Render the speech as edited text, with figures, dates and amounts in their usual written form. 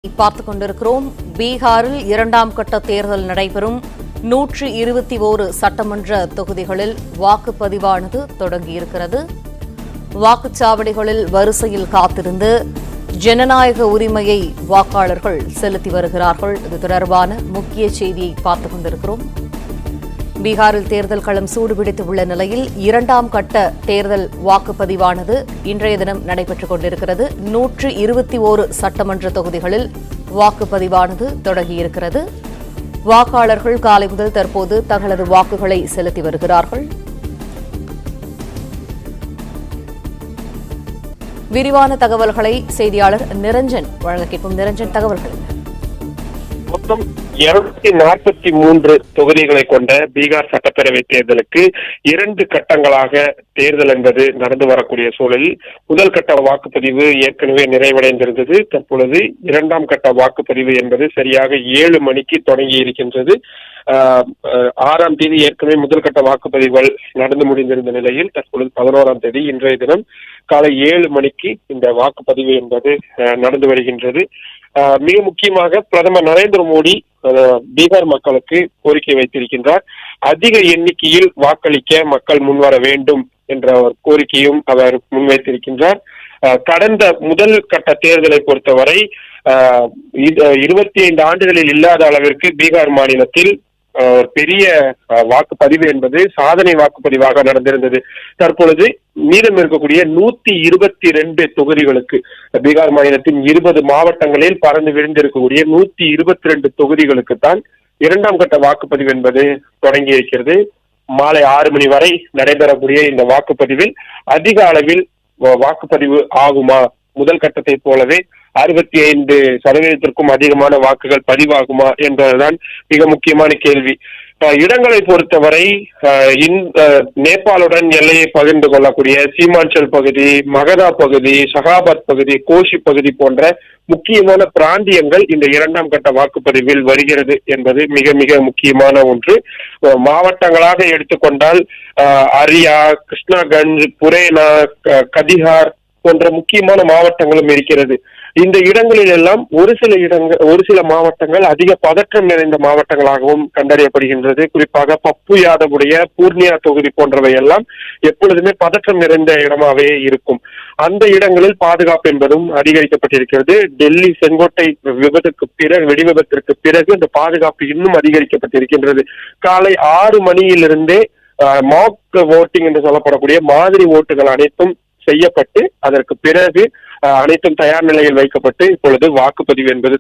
பார்த்துக் கொண்டிருக்கிறோம். பீகாரில் இரண்டாம் கட்ட தேர்தல் நடைபெறும் 121 சட்டமன்ற தொகுதிகளில் வாக்குப்பதிவானது தொடங்கியிருக்கிறது. வாக்குச்சாவடிகளில் வரிசையில் காத்திருந்து ஜனநாயக உரிமையை வாக்காளர்கள் செலுத்தி வருகிறார்கள். இது தொடர்பான முக்கிய செய்தியை பார்த்துக் கொண்டிருக்கிறோம். பீகாரில் தேர்தல் களம் சூடுபிடித்து உள்ள நிலையில் இரண்டாம் கட்ட தேர்தல் வாக்குப்பதிவானது இன்றைய தினம் நடைபெற்றுக் கொண்டிருக்கிறது. 121 சட்டமன்ற தொகுதிகளில் வாக்குப்பதிவானது தொடங்கியிருக்கிறது. வாக்காளர்கள் காலை முதல் தற்போது தங்களது வாக்குகளை செலுத்தி வருகிறார்கள். விரிவான தகவல்களை செய்தியாளர் நிரஞ்சன் வழங்க கேட்போம். நிரஞ்சன், தகவல்கள். மொத்தம் 243 தொகுதிகளை கொண்ட பீகார் சட்டப்பேரவை தேர்தலுக்கு 2 கட்டங்களாக தேர்தல் என்பது நடந்து வரக்கூடிய சூழலில் முதல் கட்ட வாக்குப்பதிவு ஏற்கனவே நிறைவடைந்திருந்தது. தற்பொழுது இரண்டாம் கட்ட வாக்குப்பதிவு என்பது சரியாக 7 மணிக்கு தொடங்கி இருக்கின்றது. 6ஆம் தேதி ஏற்கனவே முதல் கட்ட வாக்குப்பதிவுகள் நடந்து முடிந்திருந்த நிலையில் தற்பொழுது 11ஆம் தேதி இன்றைய தினம் காலை 7 மணிக்கு இந்த வாக்குப்பதிவு என்பது நடந்து வருகின்றது. மிக முக்கியமாக பிரதமர் நரேந்திர மோடி பீகார் மக்களுக்கு கோரிக்கை வைத்திருக்கின்றார். அதிக எண்ணிக்கையில் வாக்களிக்க மக்கள் முன்வர வேண்டும் என்ற ஒரு கோரிக்கையும் அவர் முன்வைத்திருக்கின்றார். கடந்த முதல் கட்ட தேர்தலை பொறுத்தவரை 25 ஆண்டுகளில் இல்லாத அளவிற்கு பீகார் மாநிலத்தில் பெரிய வாக்குப்பதிவு என்பது சாதனை வாக்குப்பதிவாக நடந்திருந்தது. தற்பொழுது மீதம் இருக்கக்கூடிய 122 தொகுதிகளுக்கு பீகார் மாநிலத்தின் 20 மாவட்டங்களில் பறந்து விழுந்திருக்கக்கூடிய 122 தொகுதிகளுக்கு தான் இரண்டாம் கட்ட வாக்குப்பதிவு என்பது தொடங்கி இருக்கிறது. மாலை 6 மணி வரை நடைபெறக்கூடிய இந்த வாக்குப்பதிவில் அதிக அளவில் வாக்குப்பதிவு ஆகுமா, முதல் கட்டத்தை போலவே 65% அதிகமான வாக்குகள் பதிவாகுமா என்பதுதான் மிக முக்கியமான கேள்வி. இடங்களை பொறுத்தவரை நேபாளுடன் எல்லையை பகிர்ந்து கொள்ளக்கூடிய சீமாஞ்சல் பகுதி, மகதா பகுதி, ஷகாபாத் பகுதி, கோஷி பகுதி போன்ற முக்கியமான பிராந்தியங்கள் இந்த இரண்டாம் கட்ட வாக்குப்பதிவில் வருகிறது என்பது மிக மிக முக்கியமான ஒன்று. மாவட்டங்களாக எடுத்துக்கொண்டால் அரியா, கிருஷ்ணாகஞ்ச், புரேனா, கதிஹார் போன்ற முக்கியமான மாவட்டங்களும் இருக்கிறது. இந்த இடங்களில் எல்லாம் ஒரு சில மாவட்டங்கள் அதிக பதற்றம் நிறைந்த மாவட்டங்களாகவும் கண்டறியப்படுகின்றது. குறிப்பாக பப்பு யாதவுடைய பூர்ணியா தொகுதி போன்றவை எல்லாம் எப்பொழுதுமே பதற்றம் நிறைந்த இடமாவே இருக்கும். அந்த இடங்களில் பாதுகாப்பு என்பதும் அதிகரிக்கப்பட்டிருக்கிறது. டெல்லி செங்கோட்டை வெடி விபத்திற்கு பிறகு இந்த பாதுகாப்பு இன்னும் அதிகரிக்கப்பட்டிருக்கின்றது. காலை 6 மணியிலிருந்தே மாக் ஓட்டிங் என்று சொல்லப்படக்கூடிய மாதிரி ஓட்டுகள் அனைத்தும் செய்யப்பட்டு அதற்கு பிறகு அனைத்தும் தயார் நிலையில் வைக்கப்பட்டு இப்பொழுது வாக்குப்பதிவு என்பது